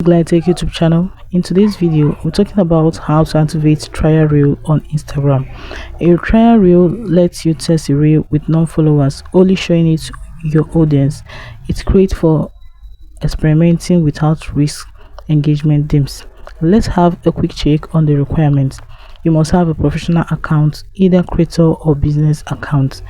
Tech YouTube channel. In today's video, we're talking about how to activate trial reel on Instagram. A trial reel lets you test a reel with non-followers, only showing it to your audience. It's great for experimenting without risk engagement themes. Let's have a quick check on the requirements. You must have a professional account, either creator or business account.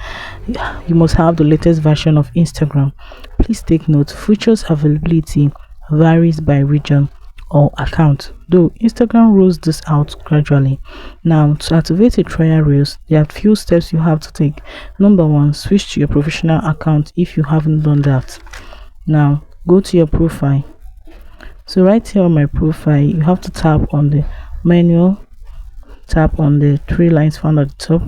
You must have the latest version of Instagram. Please take note, features availability varies by region or account, though Instagram rolls this out gradually. Now, to activate a trial reels, there are few steps you have to take. Number one, switch to your professional account if you haven't done that. Now, go to your profile. So right here on my profile, you have to tap on the menu, tap on the three lines found at the top,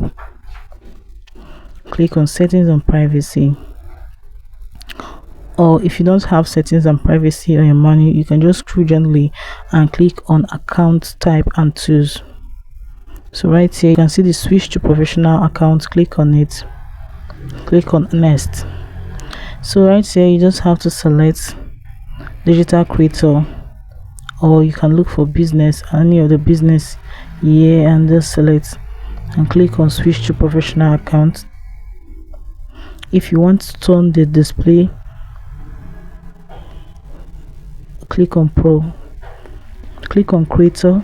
click on settings and privacy. Or if you don't have settings and privacy on your menu, you can just scroll gently and click on account type and tools. So right here you can see the switch to professional account. Click on it, click on next. So right here you just have to select digital creator, or you can look for business, any of the business here, and just select and click on switch to professional account. If you want to turn the display, click on pro, click on creator,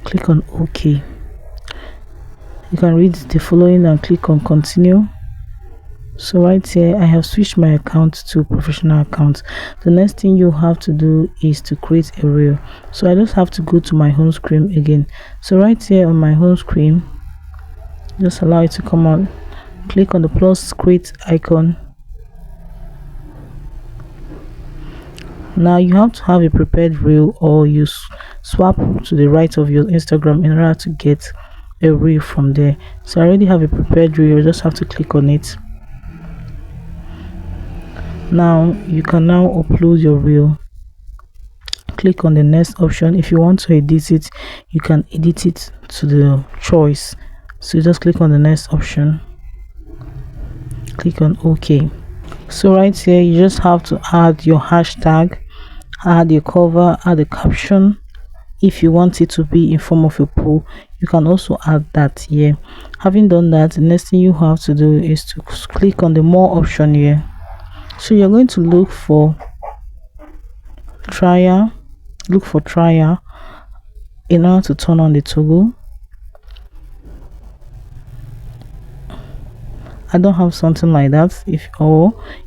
click on OK. You can read the following and click on continue. So right here I have switched my account to professional account. The next thing you have to do is to create a reel. So I just have to go to my home screen again. So right here on my home screen, just allow it to come on, click on the plus create icon. Now you have to have a prepared reel, or you swap to the right of your Instagram in order to get a reel from there. So I already have a prepared reel, you just have to click on it. Now you can now upload your reel. Click on the next option. If you want to edit it, you can edit it to the choice. So you just click on the next option, click on OK. So right here you just have to add your hashtag, add your cover, add a caption. If you want it to be in form of a poll, you can also add that here. Having done that, the next thing you have to do is to click on the more option here. So you're going to look for trial in order to turn on the toggle. I don't have something like that.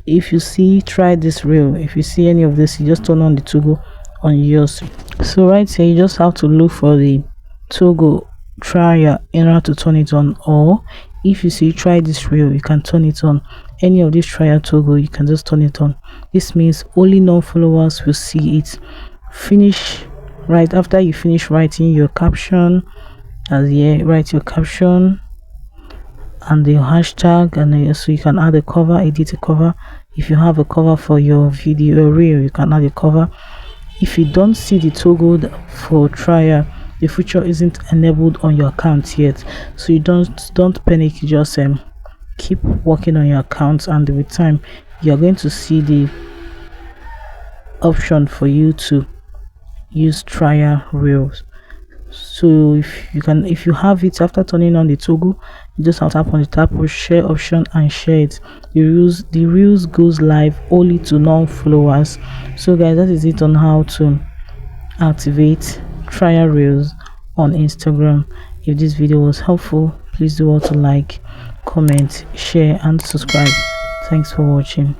If you see try this reel, if you see any of this, you just turn on the toggle on yours. So right here you just have to look for the toggle trial in order to turn it on, or if you see try this reel, you can turn it on. Any of this trial toggle, you can just turn it on. This means only non-followers will see it. Finish right after you finish writing your caption, as here write your caption and the hashtag, and so you can add a cover, edit a cover. If you have a cover for your video or reel, you can add a cover. If you don't see the toggle for trial, the feature isn't enabled on your account yet, so you don't panic. You just keep working on your account, and with time you're going to see the option for you to use trial reels. So if you have it, after turning on the toggle, you just have to tap on the tap or share option and share it. The reels goes live only to non-followers. So guys, that is it on how to activate trial reels on Instagram. If this video was helpful, please do also like, comment, share and subscribe. Thanks for watching.